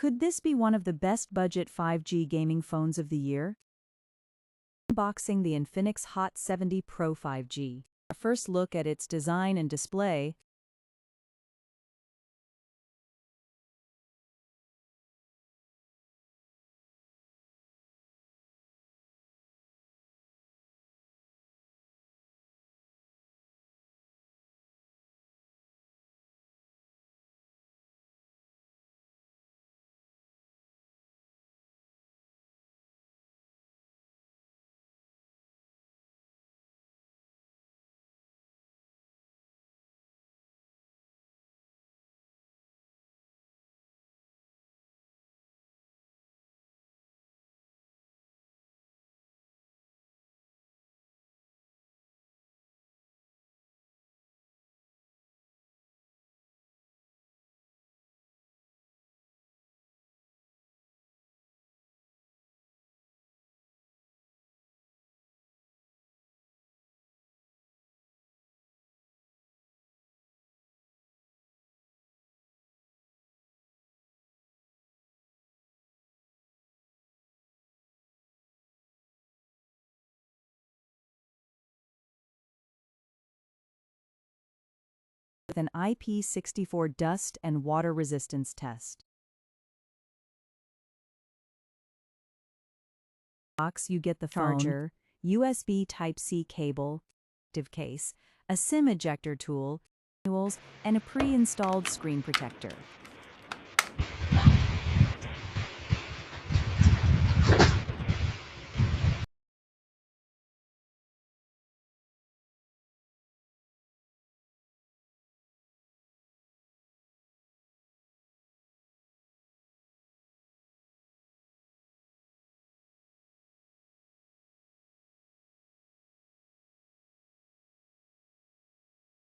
Could this be one of the best budget 5G gaming phones of the year? Unboxing the Infinix Hot 70 Pro 5G. A first look at its design and display. With an IP64 dust and water resistance test. Box, you get the charger, USB Type-C cable, active case, a SIM ejector tool, manuals, and a pre-installed screen protector.